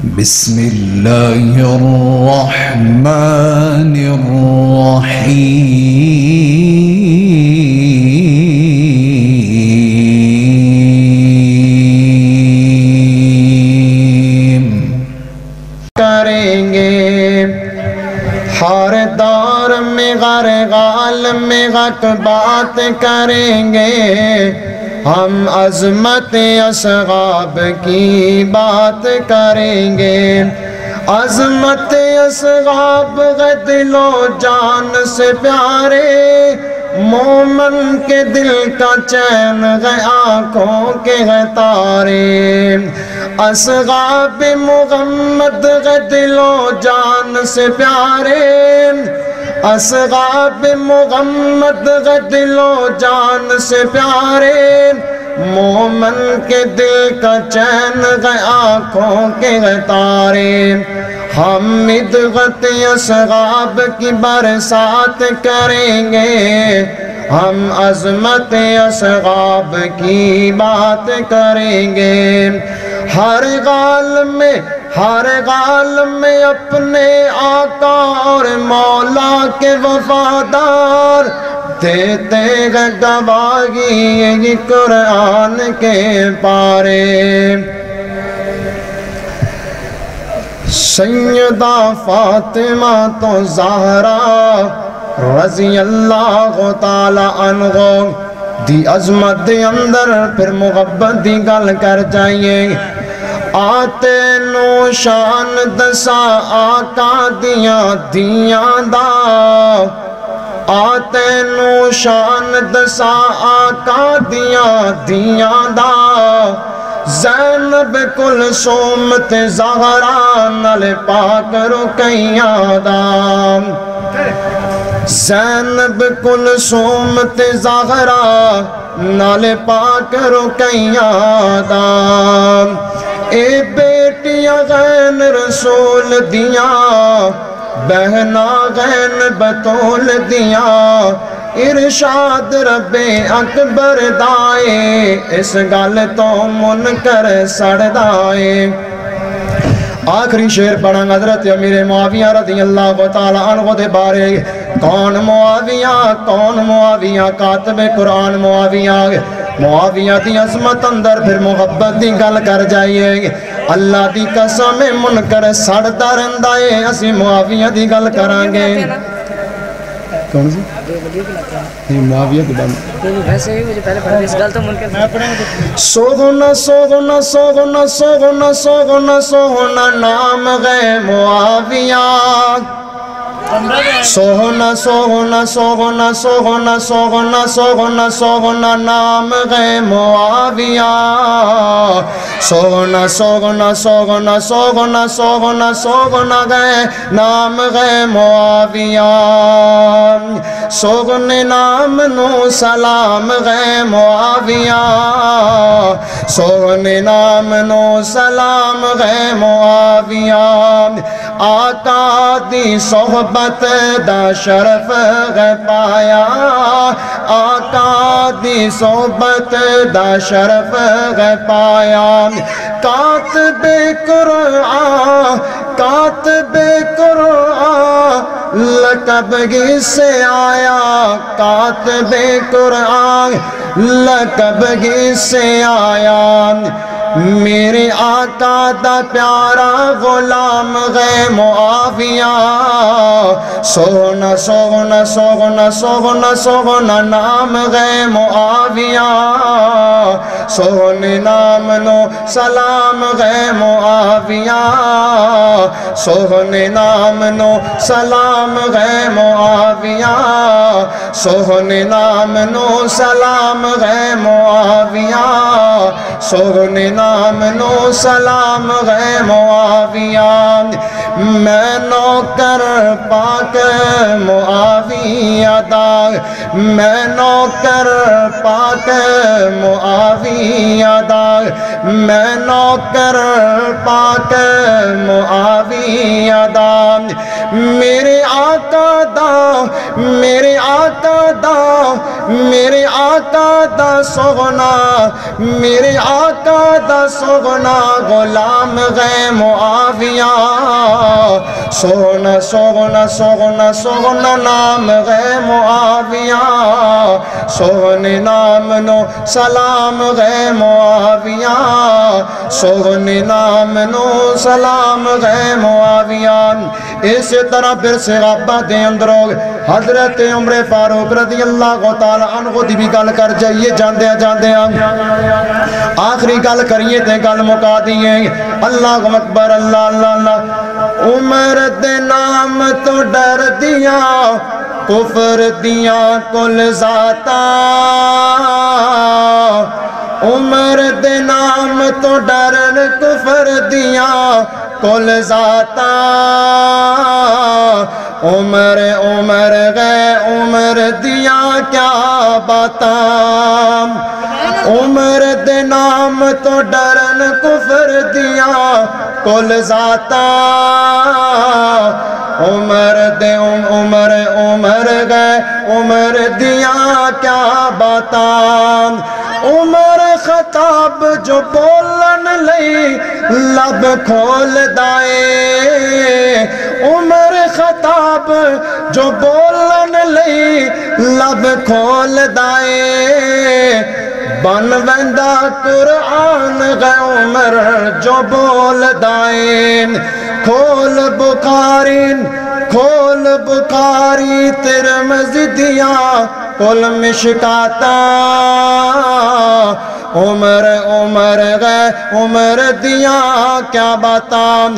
بسم الله الرحمن الرحيم کریں گے ہر دور میں غر غال میں غق بات کریں گے ہم عظمت اصحاب کی بات کریں گے عظمت اصحاب ہے دل و جان سے پیارے مومن کے دل کا چین ہے آنکھوں کے ہے تارے اصحاب محمد ہے دل و جان سے پیارے اصحاب محمد ہے دل و جان سے پیارے مومن کے دل کا چین ہے آنکھوں کے ہے تارے ہم مدغت اصحاب کی برسات کریں گے ہم عظمت اصحاب کی بات کریں گے ہر غال میں اپنے آقا اور مولا کے وفادار دیتے ہیں گواہی یہ قرآن کے پارے سیدہ فاطمہ تو زہرا رضی اللہ تعالی عنہ دی عظمت دے اندر پھر محبت دی گل کر جائیے آتے نو شان دسا آقا دیاں دا آتے نو شان دسا آقا دیاں دا زینب کلثوم تے زہرا نال پاک رقیہ دا زینب کلثوم تے زہرا نال پاک رقیہ دا اے بیٹیاں غین رسول دیاں بہنا غین بطول دیاں ارشاد رب اکبر دائے اس گل تو منکر سڑ دائے آخری شعر پڑھاں حضرت امیر معاویہ رضی اللہ تعالیٰ عنہ دے بارے کون معاویہ کاتب قرآن معاویہ دی عظمت اندر پھر محبت دی گل کر جائیے اللہ دی قسم منکر سڑتا رہندا ہے اسی معاویہ دی گل کران گے کون سی یہ معاویہ کی بات ویسے ہی مجھے پہلے پڑھا اس گل تو منکر سوگنا سوگنا سوگنا سوگنا سوگنا سوگنا نام ہے معاویہ سوگنا سوگنا سوگنا سوگنا سوگنا سوگنا سوگنا نام ہے معاویہ سوگنا سوگنا سوگنا سوگنا سوگنا سوگنا گئے نام ہے معاویہ سوگنے نام نو سلام ہے معاویہ سوگنے نام نو سلام ہے معاویہ آقا دی صحبت دا شرف ہے پایا آقا دی صحبت دا شرف ہے پایا کاتب قرآن لقب ہی سے آیا کاتب قرآن لقب ہی سے آیا میرے آقا دا پیارا غلام ہے معاویہ سوگنا سوگنا سوگنا سوگنا سوگنا نام ہے معاویہ سوگنے نام نو سلام ہے معاویہ سوگنے نام نو سلام ہے معاویہ سوگنے نام نو سلام ہے معاویہ سوگنے نام نو سلام ہے معاویہ میں نوکر پاک معاویہ دا میں نوکر پاک معاویہ دا میں نوکر پاک معاویہ دا میرے آقا دا میرے آقا دا میرے آقا دا سغنا میرے آقا دا سغنا غلام غے معاویہ سغنا سغنا سغنا سغنا نام غے معاویہ سغنے نام نو سلام غے معاویہ سغنے نام نو سلام غے معاویہ اس طرح پھر صحابہ دے اندر حضرت عمر فاروق رضی اللہ تعالی عنہ دی بھی گل کر جائیے جاندے آخری گل کریے تے گل مکا دیئے اللہ اکبر اللہ اللہ اللہ عمر دے نام تو ڈر دیا کفر دیا کل ذاتا عمر دے نام تو ڈرن کفر دیا کل ذاتا عمر عمر گئے عمر دیا کیا باتا عمر دے نام تو ڈرن کفر دیا کل ذاتا عمر دے عمر عمر گئے عمر دیا کیا باتا عمر خطاب جو بولن لئی لب کھول دائے عمر خطاب جو بولن لئی لب کھول دائے بن ویندا قرآن غے عمر جو بول دائیں کھول بخاری ترمذی دیا کل مشکاتا عمر عمر غے عمر دیا کیا باتا